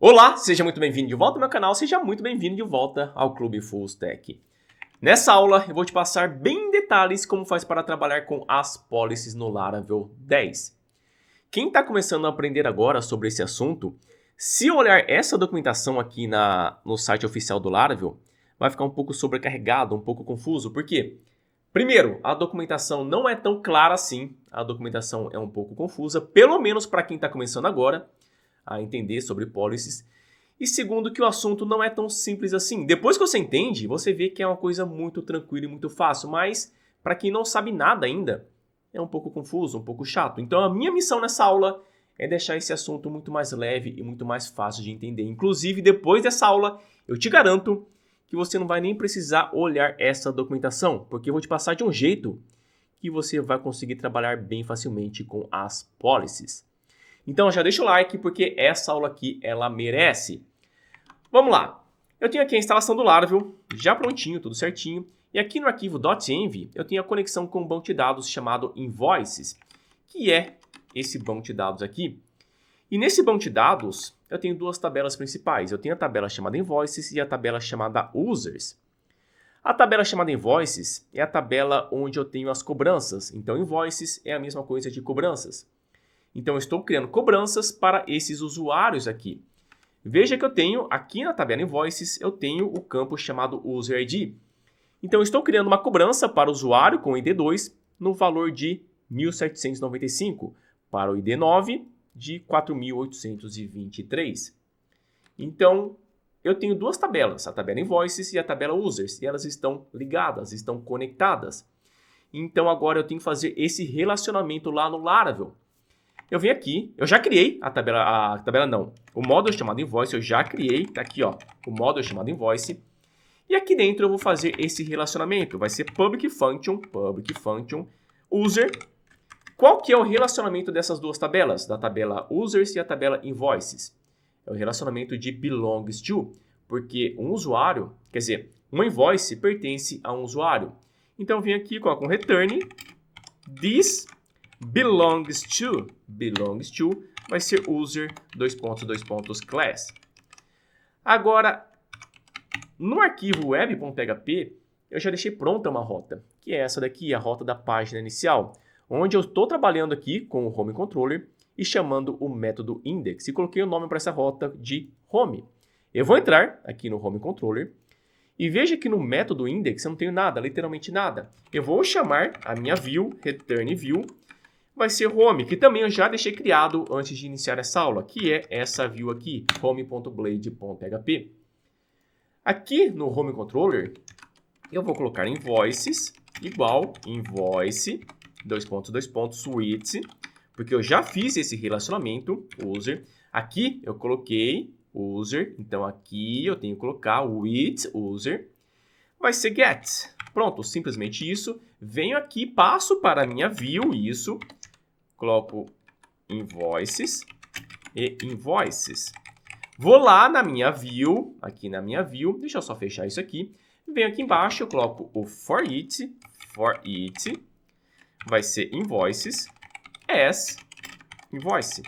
Olá, seja muito bem-vindo de volta ao meu canal, seja muito bem-vindo de volta ao Clube Full Stack. Nessa aula eu vou te passar bem em detalhes como faz para trabalhar com as policies no Laravel 10. Quem está começando a aprender agora sobre esse assunto, se olhar essa documentação aqui no site oficial do Laravel, vai ficar um pouco sobrecarregado, um pouco confuso, por quê? Primeiro, a documentação não é tão clara assim, a documentação é um pouco confusa, pelo menos para quem está começando agora a entender sobre policies. E segundo, que o assunto não é tão simples assim. Depois que você entende, você vê que é uma coisa muito tranquila e muito fácil, mas para quem não sabe nada ainda, é um pouco confuso, um pouco chato. Então a minha missão nessa aula é deixar esse assunto muito mais leve e muito mais fácil de entender. Inclusive, depois dessa aula, eu te garanto que você não vai nem precisar olhar essa documentação, porque eu vou te passar de um jeito que você vai conseguir trabalhar bem facilmente com as policies. Então já deixa o like, porque essa aula aqui, ela merece. Vamos lá. Eu tenho aqui a instalação do Laravel, já prontinho, tudo certinho. E aqui no arquivo .env, eu tenho a conexão com um banco de dados chamado Invoices, que é esse banco de dados aqui. E nesse banco de dados, eu tenho duas tabelas principais. Eu tenho a tabela chamada Invoices e a tabela chamada Users. A tabela chamada Invoices é a tabela onde eu tenho as cobranças. Então, Invoices é a mesma coisa de cobranças. Então, eu estou criando cobranças para esses usuários aqui. Veja que eu tenho, aqui na tabela Invoices, eu tenho o campo chamado User ID. Então, eu estou criando uma cobrança para o usuário com o ID2 no valor de 1.795, para o ID9 de 4.823. Então, eu tenho duas tabelas, a tabela Invoices e a tabela Users, e elas estão ligadas, estão conectadas. Então, agora eu tenho que fazer esse relacionamento lá no Laravel. Eu venho aqui, eu já criei o módulo chamado Invoice, eu já criei, tá aqui ó, o módulo chamado Invoice. E aqui dentro eu vou fazer esse relacionamento, vai ser public function, user. Qual que é o relacionamento dessas duas tabelas? Da tabela users e a tabela invoices. É o relacionamento de belongs to, porque um usuário, quer dizer, uma invoice pertence a um usuário. Então eu venho aqui, coloco um return, this belongs to vai ser user, class. Agora, no arquivo web.php, eu já deixei pronta uma rota, que é essa daqui, a rota da página inicial, onde eu estou trabalhando aqui com o home controller e chamando o método index, e coloquei o nome para essa rota de home. Eu vou entrar aqui no home controller, e veja que no método index eu não tenho nada, literalmente nada. Eu vou chamar a minha view, return view, vai ser home, que também eu já deixei criado antes de iniciar essa aula, que é essa view aqui, home.blade.php. Aqui no home controller, eu vou colocar invoices igual invoice, suite, porque eu já fiz esse relacionamento, user. Aqui eu coloquei user, então aqui eu tenho que colocar with user, vai ser get. Pronto, simplesmente isso. Venho aqui, passo para a minha view, isso. Coloco invoices e invoices. Vou lá na minha view, aqui na minha view, deixa eu só fechar isso aqui. Venho aqui embaixo, eu coloco o for it, vai ser invoices as invoice.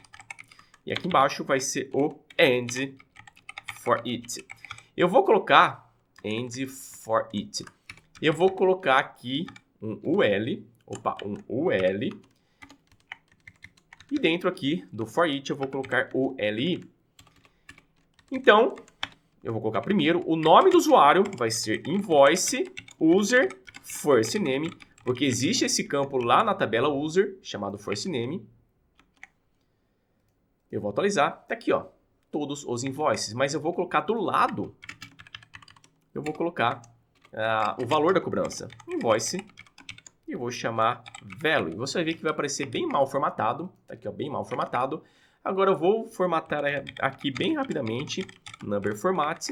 E aqui embaixo vai ser o end for it. Eu vou colocar end for it. Eu vou colocar aqui um UL, e dentro aqui do for it eu vou colocar o li. Então, eu vou colocar primeiro o nome do usuário, vai ser invoice user first name, porque existe esse campo lá na tabela user, chamado first name. Eu vou atualizar, tá aqui ó, todos os invoices, mas eu vou colocar do lado, eu vou colocar o valor da cobrança, invoice, e vou chamar value. Você vai ver que vai aparecer bem mal formatado, tá aqui ó, bem mal formatado. Agora eu vou formatar aqui bem rapidamente, number format,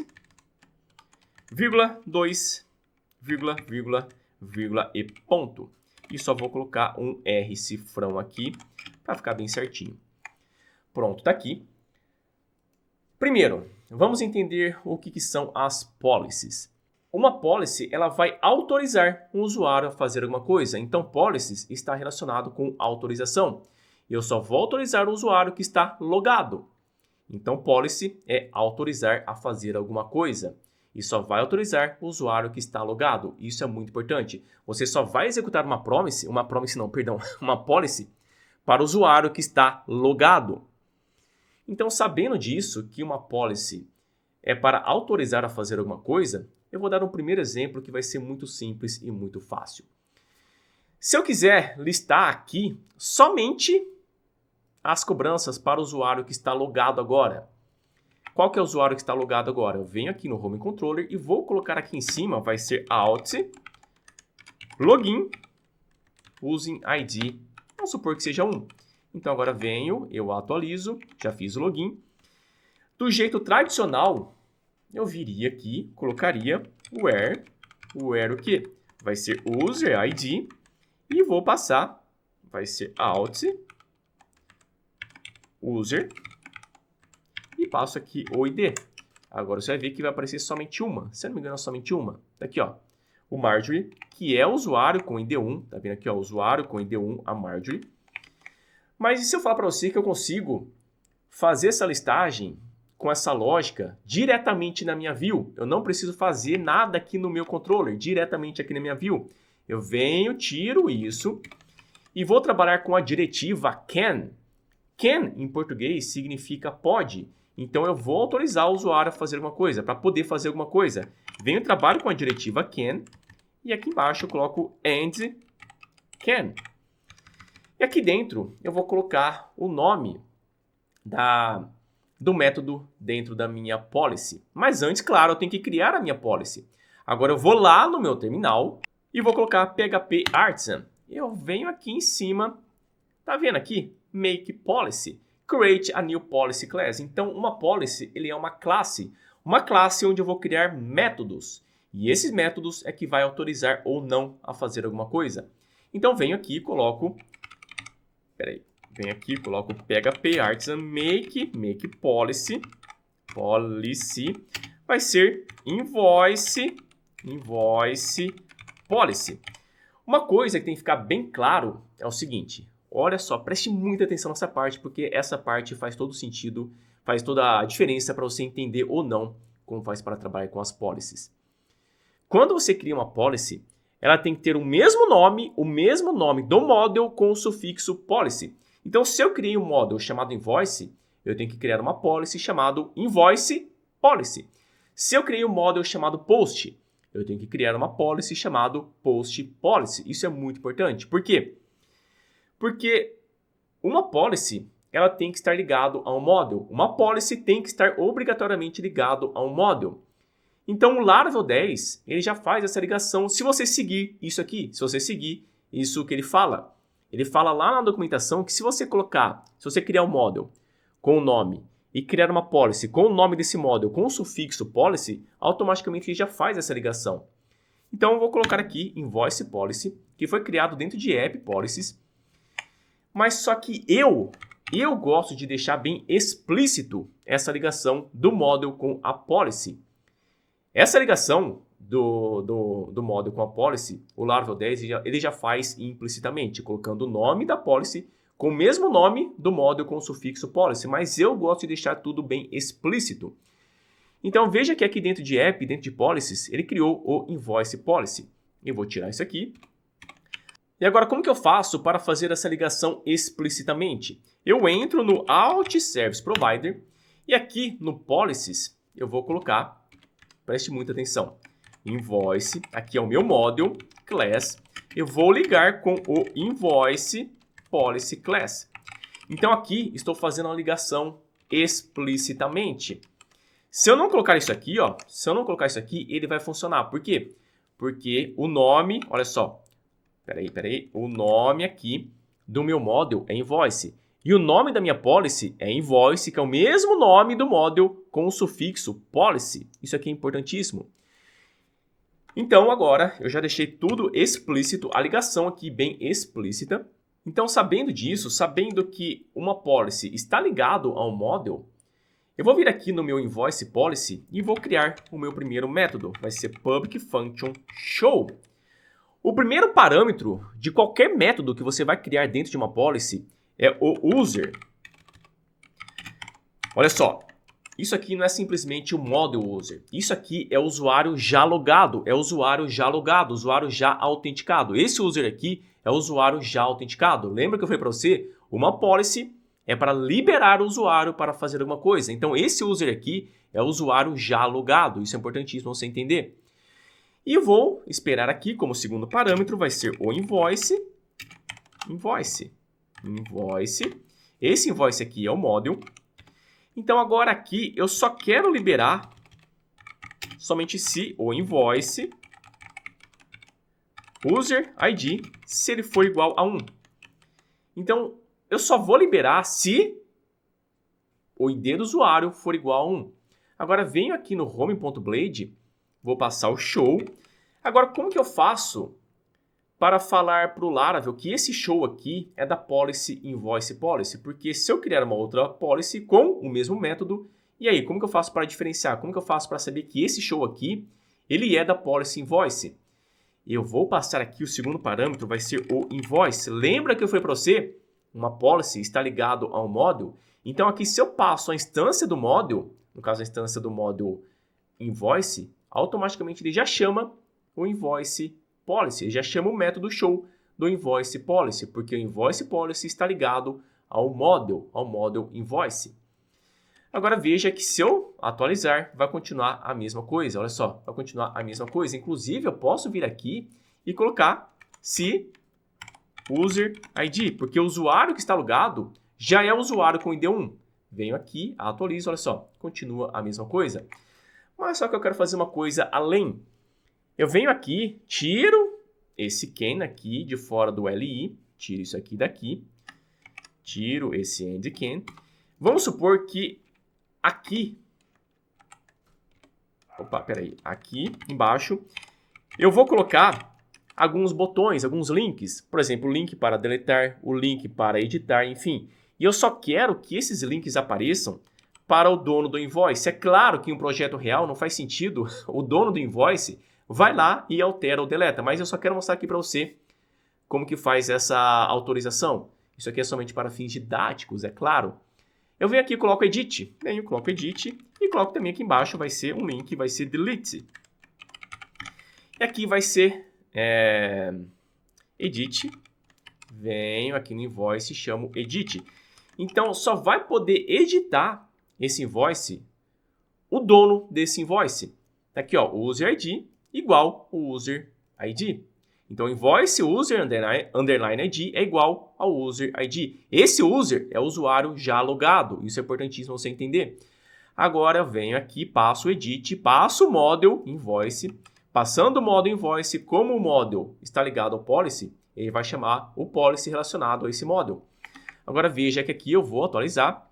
vírgula, 2, vírgula e ponto. E só vou colocar um R cifrão aqui para ficar bem certinho. Pronto, tá aqui. Primeiro, vamos entender o que são as policies. Uma policy, ela vai autorizar um usuário a fazer alguma coisa. Então, policies está relacionado com autorização. Eu só vou autorizar o usuário que está logado. Então, policy é autorizar a fazer alguma coisa. E só vai autorizar o usuário que está logado. Isso é muito importante. Você só vai executar uma policy para o usuário que está logado. Então, sabendo disso, que uma policy é para autorizar a fazer alguma coisa, eu vou dar um primeiro exemplo que vai ser muito simples e muito fácil. Se eu quiser listar aqui somente as cobranças para o usuário que está logado agora. Qual que é o usuário que está logado agora? Eu venho aqui no Home Controller e vou colocar aqui em cima, vai ser Alt, Login, Using ID, vamos supor que seja 1. Então agora venho, eu atualizo, já fiz o login. Do jeito tradicional, eu viria aqui, colocaria where o quê? Vai ser User ID e vou passar, vai ser Alt, User e passo aqui o ID. Agora você vai ver que vai aparecer somente uma. Se eu não me engano, é somente uma. Tá aqui, ó. O Marjorie, que é o usuário com ID1. Tá vendo aqui, ó? Usuário com ID1, a Marjorie. Mas e se eu falar para você que eu consigo fazer essa listagem com essa lógica diretamente na minha view? Eu não preciso fazer nada aqui no meu controller, diretamente aqui na minha view. Eu venho, tiro isso e vou trabalhar com a diretiva can. Can, em português, significa pode. Então, eu vou autorizar o usuário a fazer alguma coisa, para poder fazer alguma coisa. Venho, trabalho com a diretiva can, e aqui embaixo eu coloco and can. E aqui dentro, eu vou colocar o nome do método dentro da minha policy. Mas antes, claro, eu tenho que criar a minha policy. Agora, eu vou lá no meu terminal e vou colocar PHP Artisan. Eu venho aqui em cima, tá vendo aqui? Make policy, create a new policy class. Então, uma policy, ele é uma classe onde eu vou criar métodos. E esses métodos é que vai autorizar ou não a fazer alguma coisa. Então, venho aqui e coloco, coloco PHP Artisan make policy, vai ser invoice policy. Uma coisa que tem que ficar bem claro é o seguinte. Olha só, preste muita atenção nessa parte, porque essa parte faz todo sentido, faz toda a diferença para você entender ou não como faz para trabalhar com as policies. Quando você cria uma policy, ela tem que ter o mesmo nome do model com o sufixo policy. Então, se eu criei um model chamado invoice, eu tenho que criar uma policy chamado invoice policy. Se eu criei um model chamado post, eu tenho que criar uma policy chamado post policy. Isso é muito importante. Por quê? Porque uma policy, ela tem que estar ligado a um model. Uma policy tem que estar obrigatoriamente ligado a um model. Então, o Laravel 10, ele já faz essa ligação se você seguir isso aqui, se você seguir isso que ele fala. Ele fala lá na documentação que se você criar um model com o nome e criar uma policy com o nome desse model com o sufixo policy, automaticamente ele já faz essa ligação. Então, eu vou colocar aqui invoice policy, que foi criado dentro de app policies. Mas só que eu gosto de deixar bem explícito essa ligação do model com a policy. Essa ligação do model com a policy, o Laravel 10 ele já faz implicitamente, colocando o nome da policy com o mesmo nome do model com o sufixo policy, mas eu gosto de deixar tudo bem explícito. Então veja que aqui dentro de app, dentro de policies, ele criou o invoice policy. Eu vou tirar isso aqui. E agora, como que eu faço para fazer essa ligação explicitamente? Eu entro no Alt Service Provider e aqui no Policies eu vou colocar, preste muita atenção, Invoice, aqui é o meu model, class, eu vou ligar com o Invoice Policy Class. Então aqui estou fazendo uma ligação explicitamente. Se eu não colocar isso aqui, ele vai funcionar. Por quê? Porque o nome, olha só, o nome aqui do meu model é invoice. E o nome da minha policy é invoice, que é o mesmo nome do model com o sufixo policy. Isso aqui é importantíssimo. Então, agora, eu já deixei tudo explícito, a ligação aqui bem explícita. Então, sabendo disso, sabendo que uma policy está ligado a um model, eu vou vir aqui no meu invoice policy e vou criar o meu primeiro método. Vai ser public function show. O primeiro parâmetro de qualquer método que você vai criar dentro de uma policy é o user. Olha só, isso aqui não é simplesmente o model user. Isso aqui é o usuário já logado, usuário já autenticado. Esse user aqui é o usuário já autenticado. Lembra que eu falei para você? Uma policy é para liberar o usuário para fazer alguma coisa. Então, esse user aqui é o usuário já logado. Isso é importantíssimo você entender. E vou esperar aqui, como segundo parâmetro, vai ser o invoice. Esse invoice aqui é o model. Então, agora aqui, eu só quero liberar somente se o invoice user ID, se ele for igual a 1. Então, eu só vou liberar se o ID do usuário for igual a 1. Agora, venho aqui no home.blade, vou passar o show. Agora, como que eu faço para falar para o Laravel que esse show aqui é da policy invoice policy? Porque se eu criar uma outra policy com o mesmo método, e aí, como que eu faço para diferenciar? Como que eu faço para saber que esse show aqui, ele é da policy invoice? Eu vou passar aqui o segundo parâmetro, vai ser o invoice. Lembra que eu falei para você? Uma policy está ligado ao module. Então, aqui, se eu passo a instância do module, no caso, a instância do module invoice, automaticamente ele já chama o invoice policy. Ele já chama o método show do invoice policy, porque o invoice policy está ligado ao module invoice. Agora, veja que se eu atualizar, vai continuar a mesma coisa. Olha só, vai continuar a mesma coisa. Inclusive, eu posso vir aqui e colocar se user ID, porque o usuário que está logado já é o usuário com ID1. Venho aqui, atualizo, olha só, continua a mesma coisa. Mas só que eu quero fazer uma coisa além. Eu venho aqui, tiro esse can aqui de fora do LI, tiro isso aqui daqui, tiro esse end can. Vamos supor que aqui, aqui embaixo, eu vou colocar alguns botões, alguns links. Por exemplo, o link para deletar, o link para editar, enfim. E eu só quero que esses links apareçam para o dono do invoice. É claro que em um projeto real não faz sentido o dono do invoice vai lá e altera ou deleta, mas eu só quero mostrar aqui para você como que faz essa autorização. Isso aqui é somente para fins didáticos, é claro. Eu venho aqui e coloco edit, coloco edit e coloco também aqui embaixo, vai ser um link, vai ser delete. E aqui vai ser edit, venho aqui no invoice e chamo edit. Então, só vai poder editar esse invoice o dono desse invoice. Tá aqui, ó, user ID igual o user ID. Então, invoice user underline ID é igual ao user ID. Esse user é o usuário já logado. Isso é importantíssimo você entender. Agora, eu venho aqui, passo o edit, passo o model invoice. Passando o model invoice, como o model está ligado ao policy, ele vai chamar o policy relacionado a esse model. Agora, veja que aqui eu vou atualizar.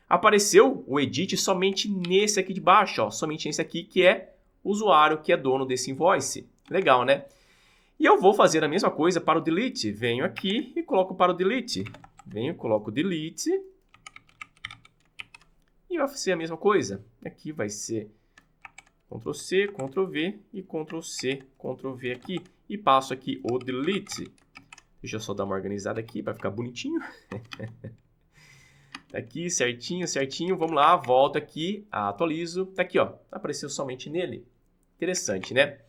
Apareceu o edit somente nesse aqui de baixo, ó, somente nesse aqui que é o usuário que é dono desse invoice. Legal, né? E eu vou fazer a mesma coisa para o delete. Venho aqui e coloco para o delete. Coloco delete. E vai ser a mesma coisa. Aqui vai ser Ctrl C, Ctrl V e Ctrl C, Ctrl V aqui. E passo aqui o delete. Deixa eu só dar uma organizada aqui para ficar bonitinho. Tá aqui, certinho, certinho. Vamos lá, volto aqui, atualizo. Tá aqui, ó. Apareceu somente nele. Interessante, né?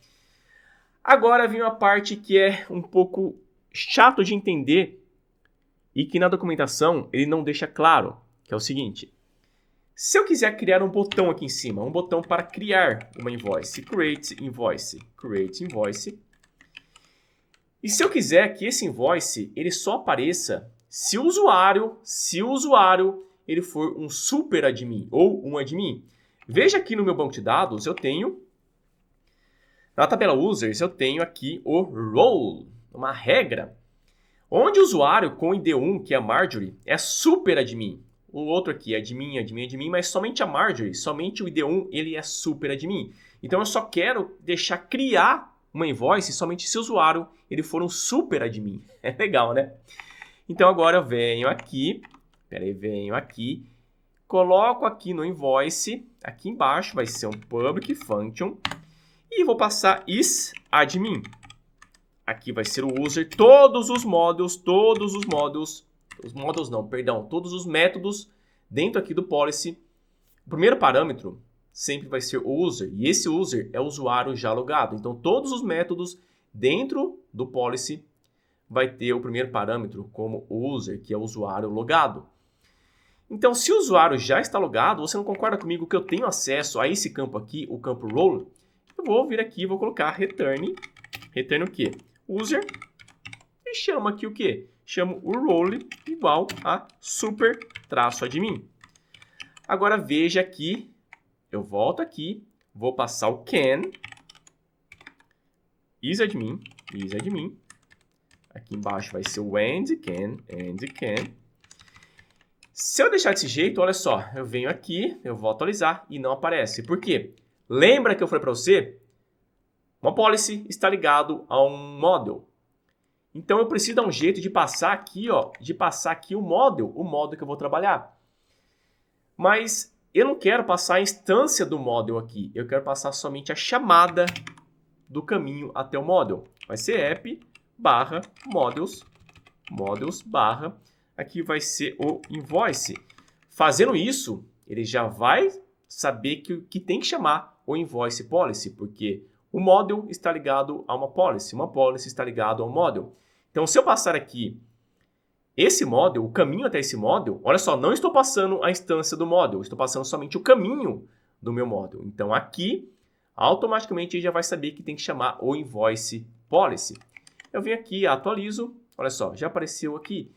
Agora vem uma parte que é um pouco chato de entender e que na documentação ele não deixa claro, que é o seguinte. Se eu quiser criar um botão aqui em cima, um botão para criar uma invoice, create invoice. E se eu quiser que esse invoice ele só apareça se o usuário ele for um super admin ou um admin. Veja aqui no meu banco de dados, eu tenho na tabela users, eu tenho aqui o role, uma regra, onde o usuário com ID1, que é a Marjorie, é super admin. O outro aqui é admin, mas somente a Marjorie, somente o ID1, ele é super admin. Então, eu só quero deixar criar uma invoice somente se o usuário ele for um super admin. É legal, né? Então, agora eu venho aqui, coloco aqui no invoice, aqui embaixo vai ser um public function, e vou passar isAdmin. Aqui vai ser o user, todos os métodos dentro aqui do policy O primeiro parâmetro sempre vai ser o user, e esse user é o usuário já logado. Então, todos os métodos dentro do policy vai ter o primeiro parâmetro como user, que é o usuário logado. Então, se o usuário já está logado, você não concorda comigo que eu tenho acesso a esse campo aqui, o campo role? Eu vou vir aqui e vou colocar return o quê? User, e chamo aqui o quê? Chamo o role igual a super-admin. Agora veja aqui, eu volto aqui, vou passar o can isAdmin. Aqui embaixo vai ser o end can. Se eu deixar desse jeito, olha só, eu venho aqui, eu vou atualizar e não aparece. Por quê? Lembra que eu falei para você? Uma policy está ligado a um model. Então eu preciso dar um jeito de passar aqui, ó, o model que eu vou trabalhar. Mas eu não quero passar a instância do model aqui, eu quero passar somente a chamada do caminho até o model. Vai ser app barra models barra, aqui vai ser o invoice. Fazendo isso, ele já vai saber que tem que chamar o invoice policy, porque o model está ligado a uma policy está ligado a um model. Então, se eu passar aqui esse model, o caminho até esse model, olha só, não estou passando a instância do model, estou passando somente o caminho do meu model. Então, aqui, automaticamente, ele já vai saber que tem que chamar o invoice policy. Eu venho aqui, atualizo, olha só, já apareceu aqui.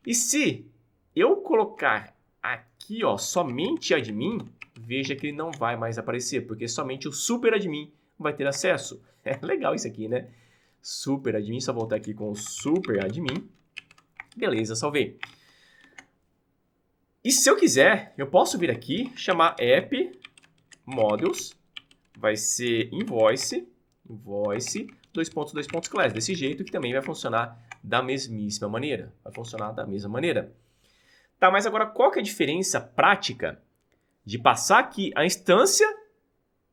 E se eu colocar aqui, ó, somente admin, veja que ele não vai mais aparecer, porque somente o super admin vai ter acesso. É legal isso aqui, né? Super admin, só voltar aqui com o super admin. Beleza, salvei. E se eu quiser, eu posso vir aqui, chamar app models, vai ser invoice, class, desse jeito que também vai funcionar da mesmíssima maneira. Tá, mas agora qual que é a diferença prática de passar aqui a instância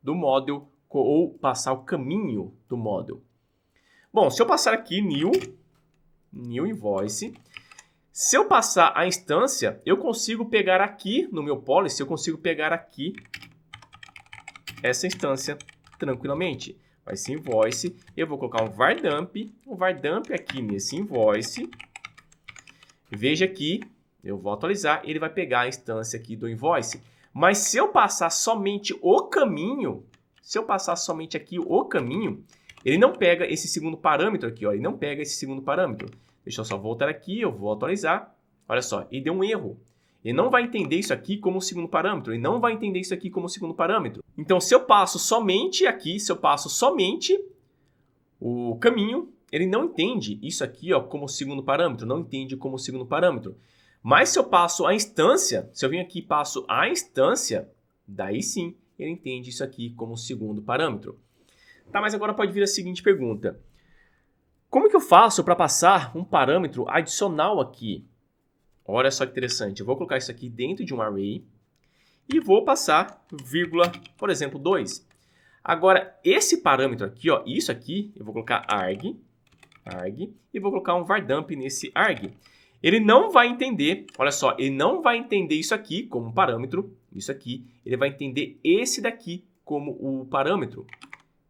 do model ou passar o caminho do model? Bom, se eu passar aqui new invoice, se eu passar a instância, eu consigo pegar aqui no meu policy, eu consigo pegar aqui essa instância tranquilamente. Vai ser invoice, eu vou colocar um var dump aqui nesse invoice. Veja aqui, eu vou atualizar, ele vai pegar a instância aqui do invoice. Mas se eu passar somente o caminho, ele não pega esse segundo parâmetro aqui, ó, Deixa eu só voltar aqui, eu vou atualizar. Olha só, ele deu um erro. Ele não vai entender isso aqui como segundo parâmetro. Então, se eu passo somente o caminho, ele não entende isso aqui, ó, como segundo parâmetro. Mas se eu passo a instância, se eu vim aqui e passo a instância, daí sim, ele entende isso aqui como segundo parâmetro. Tá, mas agora pode vir a seguinte pergunta. Como que eu faço para passar um parâmetro adicional aqui? Olha só que interessante. Eu vou colocar isso aqui dentro de um array e vou passar vírgula, por exemplo, 2. Agora, esse parâmetro aqui, ó, isso aqui, eu vou colocar arg, e vou colocar um var dump nesse arg. Ele não vai entender, olha só, ele não vai entender isso aqui como um parâmetro, isso aqui, ele vai entender esse daqui como o parâmetro.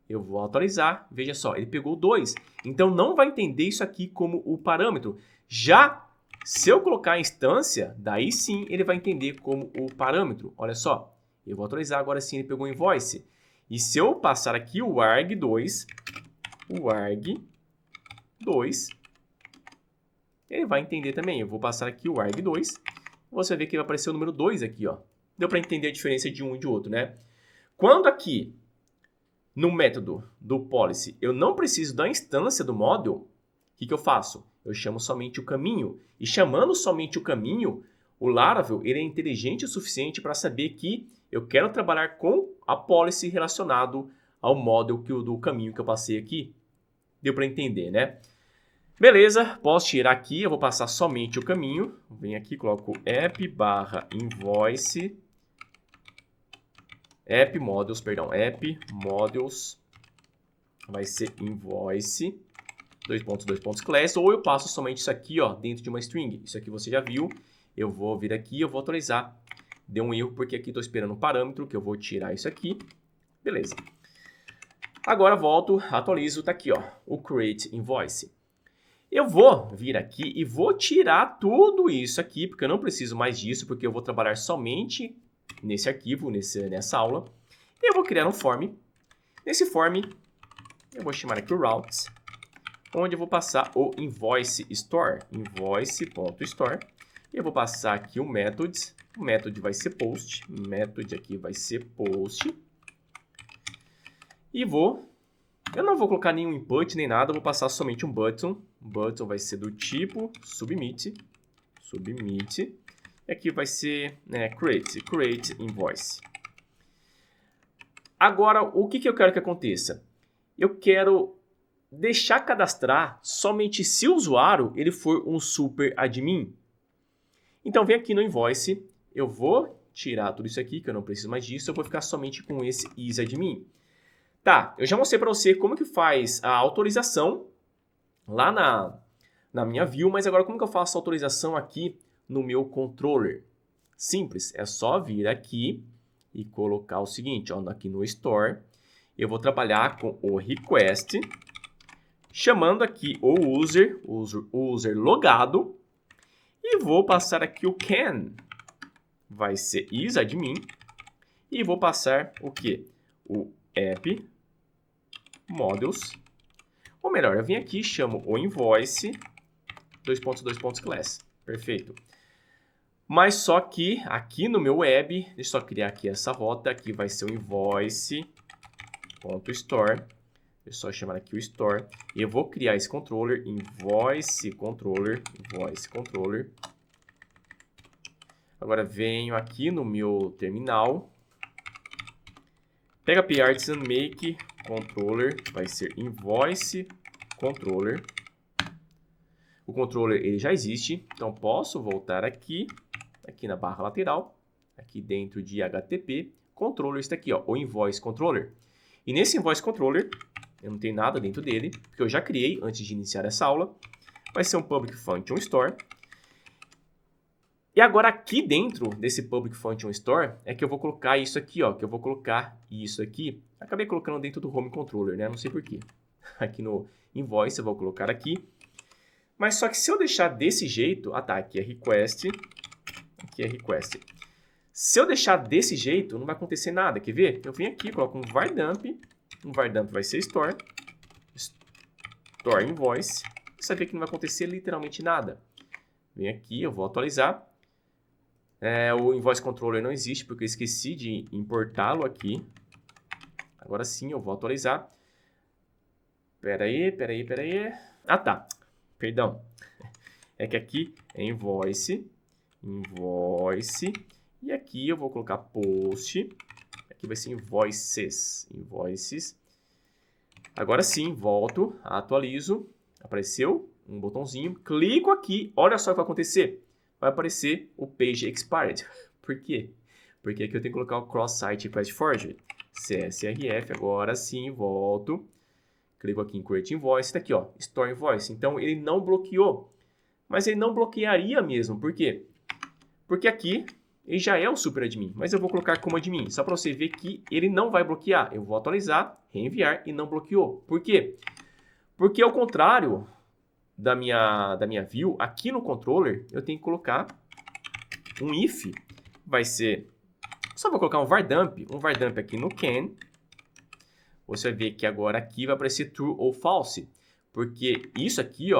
Eu vou atualizar, veja só, ele pegou 2. Então, não vai entender isso aqui como o parâmetro. Já se eu colocar a instância, daí sim ele vai entender como o parâmetro. Olha só, eu vou atualizar, agora sim ele pegou o invoice. E se eu passar aqui o arg2, ele vai entender também. Eu vou passar aqui o arg2, você vai ver que vai aparecer o número 2 aqui, ó. Deu para entender a diferença de um e de outro, né? Quando aqui no método do policy eu não preciso da instância do model, o que eu faço? Eu chamo somente o caminho. E chamando somente o caminho, o Laravel ele é inteligente o suficiente para saber que eu quero trabalhar com a policy relacionado ao model do caminho que eu passei aqui. Deu para entender, né? Beleza, posso tirar aqui, eu vou passar somente o caminho. Venho aqui, coloco app barra invoice, app models, vai ser invoice, class, ou eu passo somente isso aqui, ó, dentro de uma string. Isso aqui você já viu. Eu vou vir aqui, eu vou atualizar. deu um erro porque aqui estou esperando um parâmetro, que eu vou tirar isso aqui. Beleza. Agora volto, atualizo, tá aqui, ó, o create invoice. Eu vou vir aqui e vou tirar tudo isso aqui, porque eu não preciso mais disso, porque eu vou trabalhar somente nesse arquivo, nessa aula. Eu vou criar um form. Nesse form, eu vou chamar aqui o routes, onde eu vou passar o invoice store, invoice.store. Eu vou passar aqui o methods. O method vai ser post, method aqui vai ser post. E eu não vou colocar nenhum input nem nada, eu vou passar somente um button. O button vai ser do tipo submit. E aqui vai ser create invoice. Agora, o que eu quero que aconteça? Eu quero deixar cadastrar somente se o usuário ele for um super admin. Então, vem aqui no invoice, eu vou tirar tudo isso aqui, que eu não preciso mais disso, eu vou ficar somente com esse isAdmin. Tá, eu já mostrei para você como que faz a autorização lá na minha view, mas agora como que eu faço a autorização aqui no meu controller? Simples, é só vir aqui e colocar o seguinte, ó, aqui no Store, eu vou trabalhar com o request, chamando aqui o user logado, e vou passar aqui o can, vai ser isAdmin, e vou passar o que? O app models, ou melhor, eu venho aqui e chamo o invoice, .. perfeito. Mas só que aqui no meu web, deixa eu só criar aqui essa rota, aqui vai ser o invoice.store, eu só chamar aqui o store, e eu vou criar esse controller, invoice controller. Agora venho aqui no meu terminal, PHP Artisan make controller, vai ser invoice controller. O controller ele já existe, então posso voltar aqui na barra lateral, aqui dentro de HTTP, controller está aqui, ó, o invoice controller. E nesse invoice controller, eu não tenho nada dentro dele, porque eu já criei antes de iniciar essa aula. Vai ser um public function store. E agora aqui dentro desse public function store é que eu vou colocar isso aqui, ó, que eu vou colocar isso aqui. Acabei colocando dentro do home controller, né? Não sei porquê. Aqui no invoice eu vou colocar aqui. Mas só que se eu deixar desse jeito, aqui é request, aqui é request. Se eu deixar desse jeito, não vai acontecer nada, quer ver? Eu venho aqui, coloco um var dump vai ser store invoice, você vai ver que não vai acontecer literalmente nada. Venho aqui, eu vou atualizar. O invoice controller não existe porque eu esqueci de importá-lo aqui. Agora sim, eu vou atualizar. Pera aí. Perdão. É que aqui é invoice, e aqui eu vou colocar post, aqui vai ser invoices. Agora sim, volto, atualizo, apareceu um botãozinho, clico aqui, olha só o que vai acontecer, vai aparecer o page expired. Por quê? Porque aqui eu tenho que colocar o cross-site request forgery, CSRF, agora sim, volto. Clico aqui em Create Invoice, está aqui, ó, Store Invoice. Então, ele não bloqueou. Mas ele não bloquearia mesmo. Por quê? Porque aqui, ele já é o super admin. Mas eu vou colocar como admin, só para você ver que ele não vai bloquear. Eu vou atualizar, reenviar e não bloqueou. Por quê? Porque ao contrário da minha view, aqui no controller, eu tenho que colocar um if. Vai ser... Só vou colocar um var dump aqui no can. Você vai ver que agora aqui vai aparecer true ou false, porque isso aqui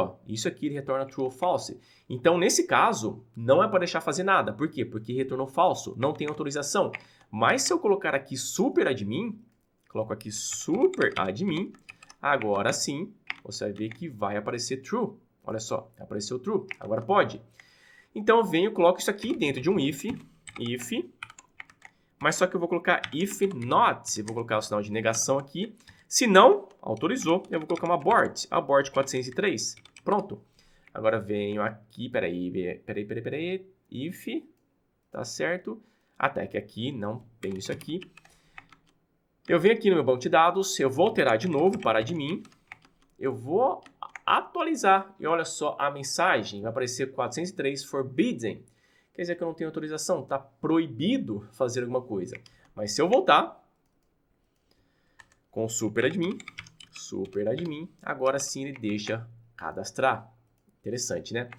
ele retorna true ou false. Então, nesse caso, não é para deixar fazer nada. Por quê? Porque retornou falso, não tem autorização. Mas se eu colocar aqui super admin, coloco aqui super admin, agora sim, você vai ver que vai aparecer true. Olha só, apareceu true, agora pode. Então, eu venho e coloco isso aqui dentro de um if, mas só que eu vou colocar if not, eu vou colocar o sinal de negação aqui. Se não, autorizou, eu vou colocar uma abort 403. Pronto. Agora venho aqui, peraí, if, tá certo? Até que aqui não tem isso aqui. Eu venho aqui no meu banco de dados, eu vou alterar de novo para admin. Eu vou atualizar e olha só a mensagem, vai aparecer 403 forbidden. quer dizer que eu não tenho autorização. Está proibido fazer alguma coisa. Mas se eu voltar com o superadmin, agora sim ele deixa cadastrar. Interessante, né?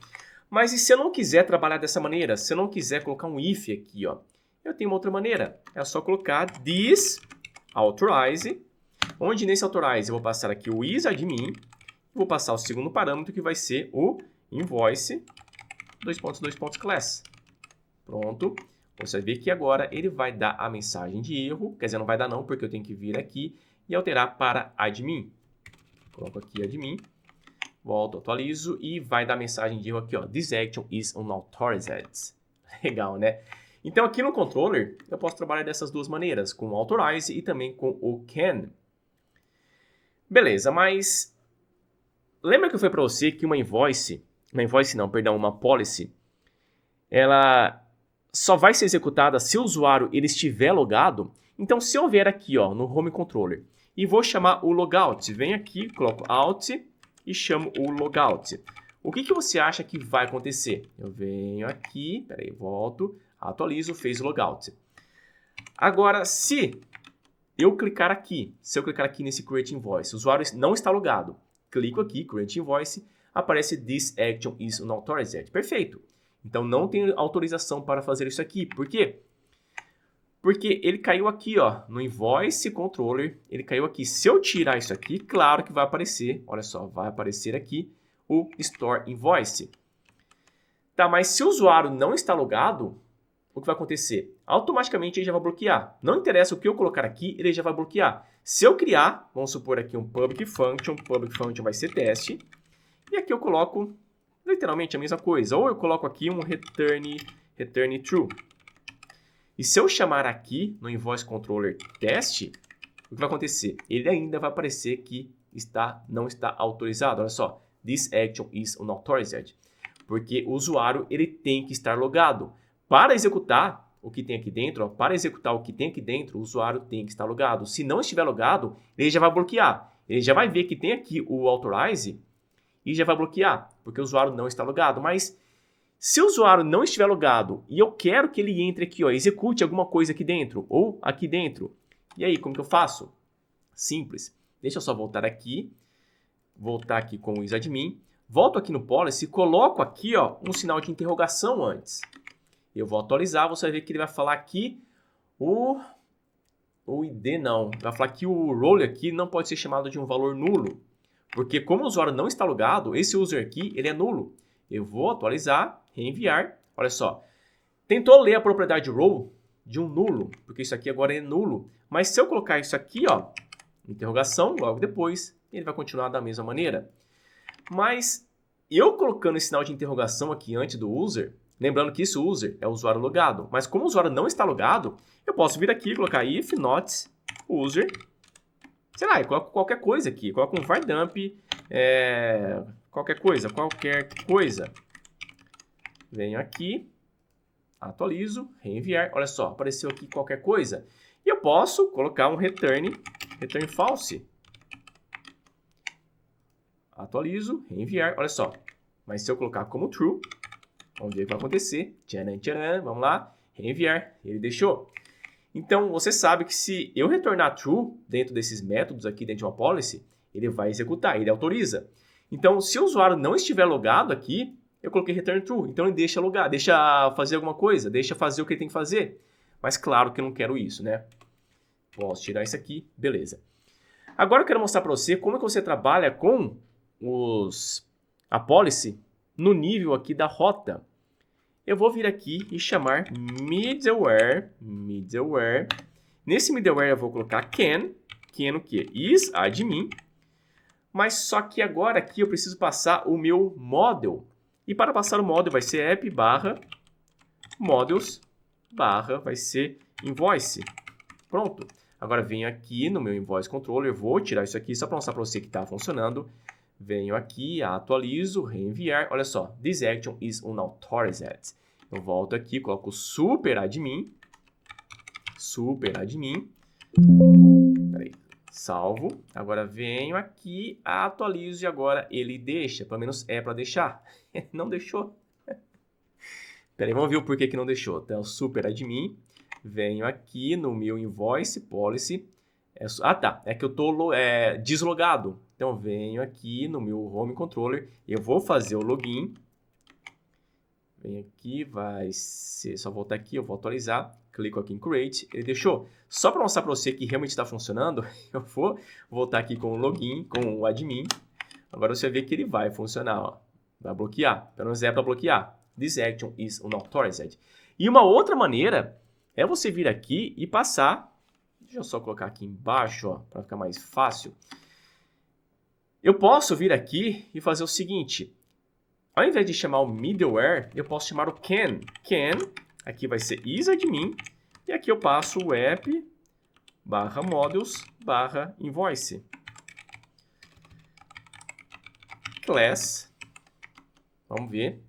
Mas e se eu não quiser trabalhar dessa maneira? Se eu não quiser colocar um if aqui, ó, eu tenho uma outra maneira. É só colocar this authorize, onde nesse authorize eu vou passar aqui o isadmin, vou passar o segundo parâmetro que vai ser o invoice, class. Pronto. Você vai ver que agora ele vai dar a mensagem de erro, quer dizer, não vai dar não, porque eu tenho que vir aqui e alterar para admin. Coloco aqui admin. Volto, atualizo e vai dar mensagem de erro aqui, ó. This action is unauthorized. Legal, né? Então, aqui no controller, eu posso trabalhar dessas duas maneiras, com o authorize e também com o can. Beleza, mas lembra que eu falei para você que uma policy, ela só vai ser executada se o usuário ele estiver logado? Então, se eu vier aqui, ó, no home controller e vou chamar o logout, vem aqui, coloco out e chamo o logout. O que você acha que vai acontecer? Eu venho aqui, peraí, volto, atualizo, fez o logout. Agora, se eu clicar aqui nesse Create Invoice, o usuário não está logado, clico aqui, Create Invoice, aparece This Action is Unauthorized. Perfeito. Então, não tem autorização para fazer isso aqui. Por quê? Porque ele caiu aqui, ó, no Invoice Controller, ele caiu aqui. Se eu tirar isso aqui, claro que vai aparecer, olha só, vai aparecer aqui o Store Invoice. Tá, mas se o usuário não está logado, o que vai acontecer? Automaticamente ele já vai bloquear. Não interessa o que eu colocar aqui, ele já vai bloquear. Se eu criar, vamos supor aqui um public function vai ser teste, e aqui eu coloco literalmente a mesma coisa. Ou eu coloco aqui um return true. E se eu chamar aqui no Invoice Controller teste, o que vai acontecer? Ele ainda vai aparecer que não está autorizado. Olha só, this action is unauthorized. Porque o usuário ele tem que estar logado. Para executar o que tem aqui dentro, o usuário tem que estar logado. Se não estiver logado, ele já vai bloquear. Ele já vai ver que tem aqui o authorize e já vai bloquear, porque o usuário não está logado. Mas se o usuário não estiver logado e eu quero que ele entre aqui, ó, execute alguma coisa aqui dentro ou aqui dentro, e aí, como que eu faço? Simples. Deixa eu só voltar aqui com o isadmin, volto aqui no policy, coloco aqui, ó, um sinal de interrogação antes. Eu vou atualizar, você vai ver que ele vai falar aqui o ID não, vai falar que o role aqui não pode ser chamado de um valor nulo, porque como o usuário não está logado, esse user aqui, ele é nulo. Eu vou atualizar, reenviar, olha só. Tentou ler a propriedade role de um nulo, porque isso aqui agora é nulo. Mas se eu colocar isso aqui, ó, interrogação, logo depois, ele vai continuar da mesma maneira. Mas eu colocando esse sinal de interrogação aqui antes do user, lembrando que esse user é o usuário logado, mas como o usuário não está logado, eu posso vir aqui e colocar if not user, sei lá, eu coloco qualquer coisa aqui, coloco um var dump, qualquer coisa. Venho aqui, atualizo, reenviar, olha só, apareceu aqui qualquer coisa. E eu posso colocar um return false. Atualizo, reenviar, olha só. Mas se eu colocar como true, vamos ver o que vai acontecer. Tcharam, tcharam, vamos lá, reenviar, ele deixou. Então, você sabe que se eu retornar true dentro desses métodos aqui, dentro de uma policy, ele vai executar, ele autoriza. Então, se o usuário não estiver logado aqui, eu coloquei return true. Então, ele deixa logar, deixa fazer alguma coisa, deixa fazer o que ele tem que fazer. Mas, claro que eu não quero isso, né? Posso tirar isso aqui, beleza. Agora, eu quero mostrar para você como é que você trabalha com a policy no nível aqui da rota. Eu vou vir aqui e chamar middleware. Nesse middleware eu vou colocar can o quê? Is admin. Mas só que agora aqui eu preciso passar o meu model. E para passar o model vai ser app models vai ser invoice. Pronto. Agora venho aqui no meu invoice controller, vou tirar isso aqui só para mostrar para você que está funcionando. Venho aqui, atualizo, reenviar. Olha só, this action is unauthorized. Eu volto aqui, coloco superadmin. Peraí, salvo. Agora venho aqui, atualizo e agora ele deixa. Pelo menos é para deixar. Não deixou. Peraí, vamos ver o porquê que não deixou. Então, super admin, venho aqui no meu invoice, policy. Tá, é que eu estou deslogado. Então, venho aqui no meu home controller, eu vou fazer o login. Venho aqui, vai ser, só voltar aqui, eu vou atualizar. Clico aqui em Create, ele deixou. Só para mostrar para você que realmente está funcionando, eu vou voltar aqui com o login, com o admin. Agora você vê que ele vai funcionar, ó. Vai bloquear, pelo menos é para bloquear. This action is unauthorized. E uma outra maneira é você vir aqui e passar. Deixa eu só colocar aqui embaixo, para ficar mais fácil. Eu posso vir aqui e fazer o seguinte. Ao invés de chamar o middleware, eu posso chamar o can. Can, aqui vai ser isadmin. E aqui eu passo o app /modules /invoice. Class. Vamos ver.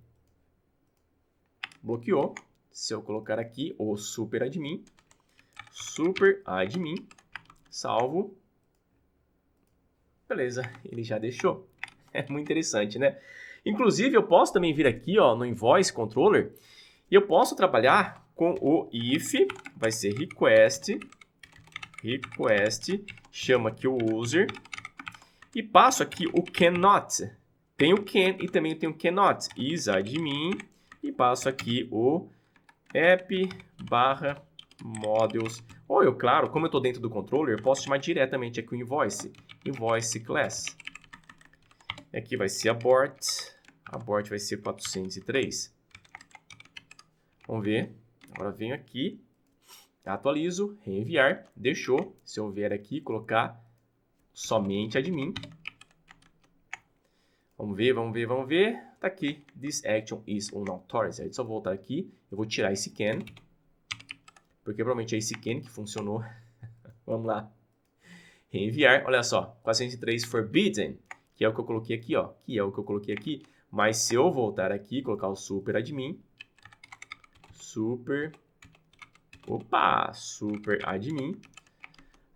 Bloqueou. Se eu colocar aqui o superadmin, salvo. Beleza, ele já deixou. É muito interessante, né? Inclusive, eu posso também vir aqui ó, no Invoice Controller e eu posso trabalhar com o if, vai ser request, chama aqui o user e passo aqui o cannot. Tem o can e também tem o cannot. Isadmin e passo aqui o app /modules. Ou eu, claro, como eu estou dentro do controller, eu posso chamar diretamente aqui o invoice class. E aqui vai ser abort vai ser 403. Vamos ver. Agora venho aqui, atualizo, reenviar, deixou. Se eu vier aqui, colocar somente admin. Vamos ver. Tá aqui. This action is unauthorized. Só voltar aqui. Eu vou tirar esse can. Porque provavelmente é esse can que funcionou. Vamos lá. Reenviar. Olha só. 403 forbidden. Que é o que eu coloquei aqui, ó. Mas se eu voltar aqui, colocar o superadmin. Superadmin.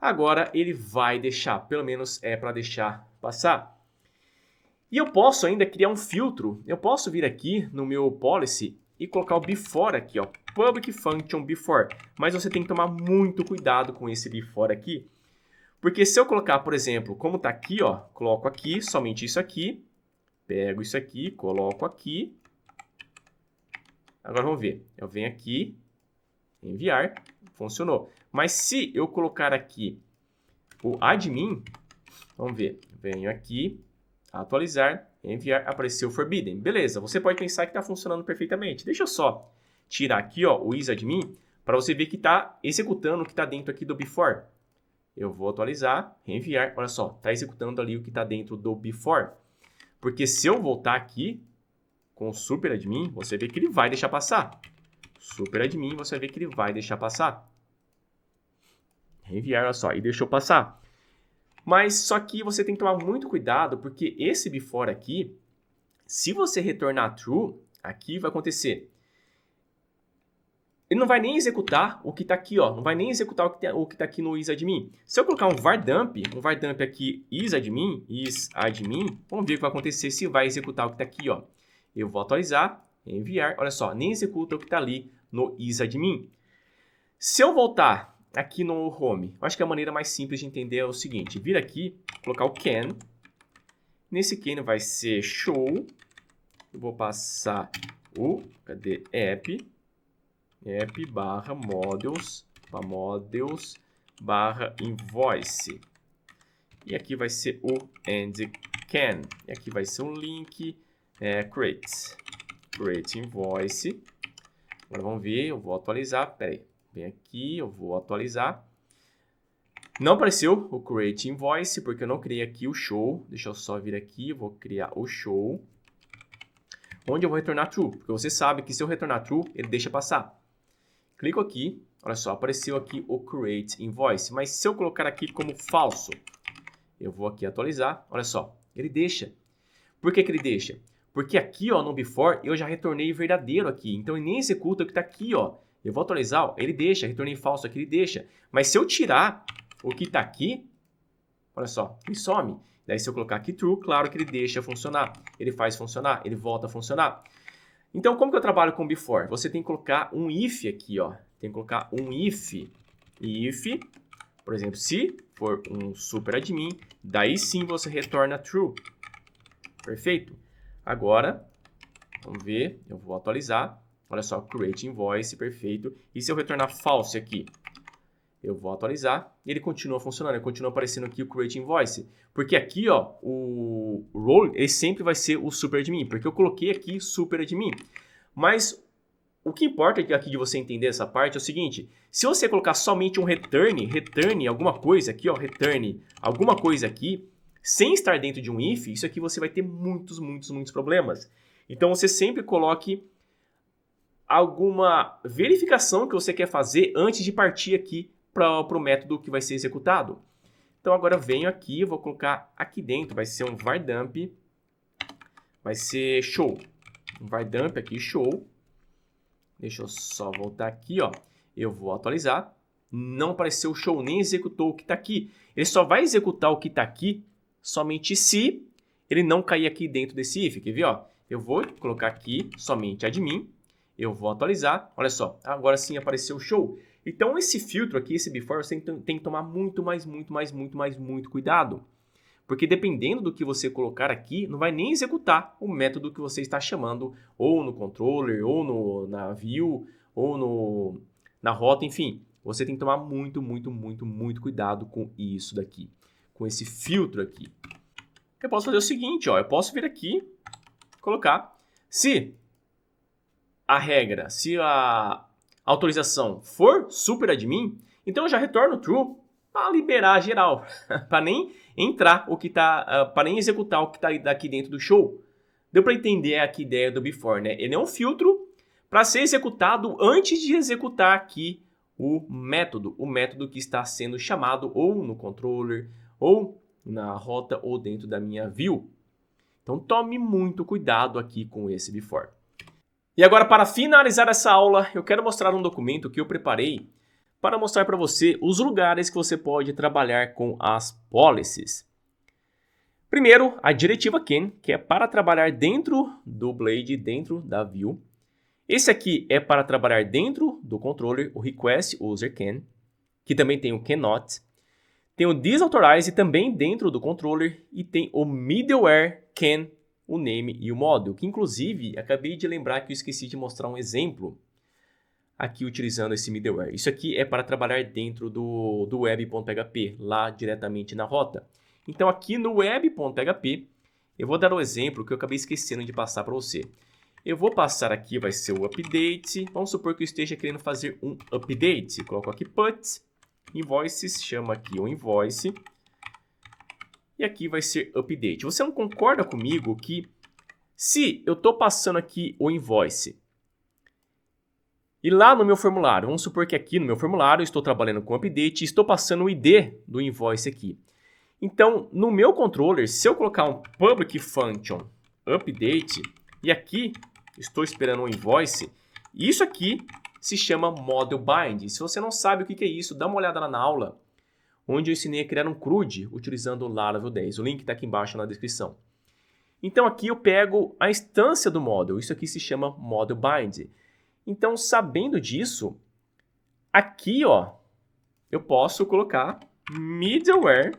Agora ele vai deixar. Pelo menos é para deixar passar. E eu posso ainda criar um filtro. Eu posso vir aqui no meu policy e colocar o before aqui, ó. Public function before. Mas você tem que tomar muito cuidado com esse before aqui. Porque se eu colocar, por exemplo, como está aqui, ó, coloco aqui, somente isso aqui. Pego isso aqui, coloco aqui. Agora vamos ver. Eu venho aqui, enviar, funcionou. Mas se eu colocar aqui o admin, vamos ver. Venho aqui, atualizar, enviar, apareceu forbidden. Beleza, você pode pensar que está funcionando perfeitamente. Deixa eu só tirar aqui ó, o isadmin para você ver que está executando o que está dentro aqui do before. Eu vou atualizar, reenviar. Olha só, está executando ali o que está dentro do before. Porque se eu voltar aqui com o superadmin, você vê que ele vai deixar passar. Superadmin, você vê que ele vai deixar passar. Reenviar, olha só, e deixou passar. Mas só que você tem que tomar muito cuidado, porque esse before aqui, se você retornar true, aqui vai acontecer. Ele não vai nem executar o que está aqui, ó. Não vai nem executar o que está aqui no isadmin. Se eu colocar um var dump aqui isadmin, vamos ver o que vai acontecer se vai executar o que está aqui, ó. Eu vou atualizar, enviar, olha só, nem executa o que está ali no isadmin. Se eu voltar aqui no home, eu acho que a maneira mais simples de entender é o seguinte, vir aqui, colocar o can, nesse can vai ser show, eu vou passar o, app /modules/invoice. E aqui vai ser o end can. E aqui vai ser um link create invoice. Agora vamos ver, eu vou atualizar. Pera aí, vem aqui, eu vou atualizar. Não apareceu o create invoice porque eu não criei aqui o show. Deixa eu só vir aqui, vou criar o show. Onde eu vou retornar true, porque você sabe que se eu retornar true, ele deixa passar. Clico aqui, olha só, apareceu aqui o create invoice, mas se eu colocar aqui como falso, eu vou aqui atualizar, olha só, ele deixa. Por que que ele deixa? Porque aqui, ó, no before, eu já retornei verdadeiro aqui, então ele nem executa o que está aqui, ó. Eu vou atualizar, ó, ele deixa, retornei falso aqui, ele deixa. Mas se eu tirar o que está aqui, olha só, ele some. Daí se eu colocar aqui true, claro que ele deixa funcionar, ele faz funcionar, ele volta a funcionar. Então, como que eu trabalho com before? Você tem que colocar um if aqui, ó. Tem que colocar um if. If, por exemplo, se for um superadmin, daí sim você retorna true. Perfeito? Agora, vamos ver, eu vou atualizar. Olha só, create invoice, perfeito. E se eu retornar false aqui? Eu vou atualizar e ele continua funcionando, ele continua aparecendo aqui o create invoice. Porque aqui, ó, o role, ele sempre vai ser o superadmin, porque eu coloquei aqui superadmin. Mas o que importa aqui de você entender essa parte é o seguinte, se você colocar somente um return alguma coisa aqui, ó, return alguma coisa aqui, sem estar dentro de um if, isso aqui você vai ter muitos problemas. Então você sempre coloque alguma verificação que você quer fazer antes de partir aqui para o método que vai ser executado. Então agora eu venho aqui, eu vou colocar aqui dentro, vai ser um var dump, vai ser show. Um var dump aqui, show. Deixa eu só voltar aqui, ó. Eu vou atualizar. Não apareceu o show, nem executou o que está aqui. Ele só vai executar o que está aqui somente se ele não cair aqui dentro desse if. Quer ver, ó? Eu vou colocar aqui somente admin. Eu vou atualizar. Olha só, agora sim apareceu o show. Então esse filtro aqui, esse before, você tem que tomar muito cuidado. Porque dependendo do que você colocar aqui, não vai nem executar o método que você está chamando, ou no controller, ou na view, ou na rota, enfim. Você tem que tomar muito cuidado com isso daqui, com esse filtro aqui. Eu posso fazer o seguinte, ó, eu posso vir aqui, colocar, se a regra, se a autorização for superadmin, então eu já retorno true para liberar geral, para nem entrar o que tá, para nem executar o que está daqui dentro do show. Deu para entender aqui a ideia do before, né? Ele é um filtro para ser executado antes de executar aqui o método que está sendo chamado ou no controller, ou na rota, ou dentro da minha view. Então tome muito cuidado aqui com esse before. E agora, para finalizar essa aula, eu quero mostrar um documento que eu preparei para mostrar para você os lugares que você pode trabalhar com as policies. Primeiro, a diretiva can, que é para trabalhar dentro do Blade, dentro da view. Esse aqui é para trabalhar dentro do controller, o request user can, que também tem o cannot. Tem o disauthorize também dentro do controller e tem o middleware can, o name e o model, que inclusive acabei de lembrar que eu esqueci de mostrar um exemplo aqui utilizando esse middleware. Isso aqui é para trabalhar dentro do web.php, lá diretamente na rota. Então aqui no web.php, eu vou dar um exemplo que eu acabei esquecendo de passar para você. Eu vou passar aqui, vai ser o update. Vamos supor que eu esteja querendo fazer um update. Coloco aqui put, invoices, chama aqui o invoice. E aqui vai ser update. Você não concorda comigo que se eu estou passando aqui o invoice e lá no meu formulário, vamos supor que aqui no meu formulário eu estou trabalhando com update e estou passando o ID do invoice aqui. Então, no meu controller, se eu colocar um public function update e aqui estou esperando um invoice, isso aqui se chama model bind. Se você não sabe o que é isso, dá uma olhada lá na aula, onde eu ensinei a criar um CRUD utilizando o Laravel 10. O link está aqui embaixo na descrição. Então aqui eu pego a instância do model. Isso aqui se chama model bind. Então, sabendo disso, aqui ó, eu posso colocar middleware,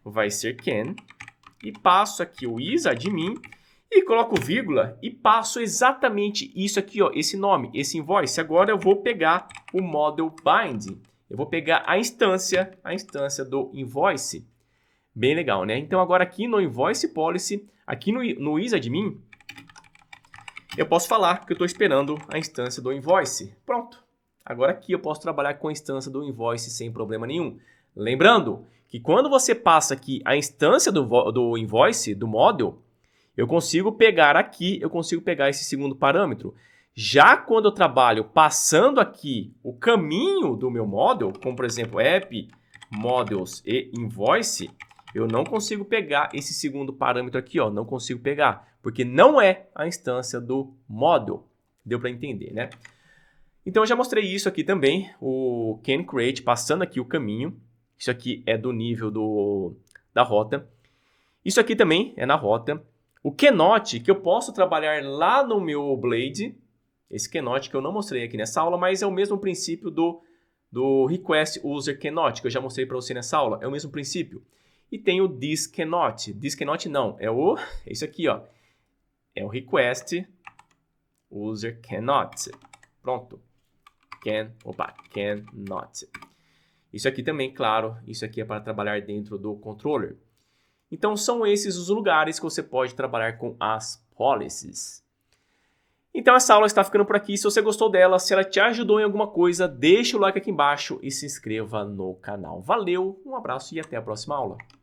vai ser can, e passo aqui o isadmin, e coloco vírgula, e passo exatamente isso aqui, ó, esse nome, esse invoice. Agora eu vou pegar o model bind. Eu vou pegar a instância do invoice. Bem legal, né? Então, agora aqui no invoice policy, aqui no isadmin, eu posso falar que eu estou esperando a instância do invoice. Pronto. Agora aqui eu posso trabalhar com a instância do invoice sem problema nenhum. Lembrando que quando você passa aqui a instância do invoice, do model, eu consigo pegar aqui, esse segundo parâmetro. Já quando eu trabalho passando aqui o caminho do meu model, como por exemplo app, models e invoice, eu não consigo pegar esse segundo parâmetro aqui, ó, não consigo pegar, porque não é a instância do model. Deu para entender, né? Então eu já mostrei isso aqui também, o can create, passando aqui o caminho. Isso aqui é do nível da rota. Isso aqui também é na rota. O cannot, que eu posso trabalhar lá no meu Blade, esse cannot que eu não mostrei aqui nessa aula, mas é o mesmo princípio do request user cannot, que eu já mostrei para você nessa aula, é o mesmo princípio. E tem o this cannot não, é isso aqui, ó, é o request user cannot, pronto, cannot. Isso aqui também, claro, isso aqui é para trabalhar dentro do controller. Então, são esses os lugares que você pode trabalhar com as policies. Então, essa aula está ficando por aqui. Se você gostou dela, se ela te ajudou em alguma coisa, deixa o like aqui embaixo e se inscreva no canal. Valeu, um abraço e até a próxima aula.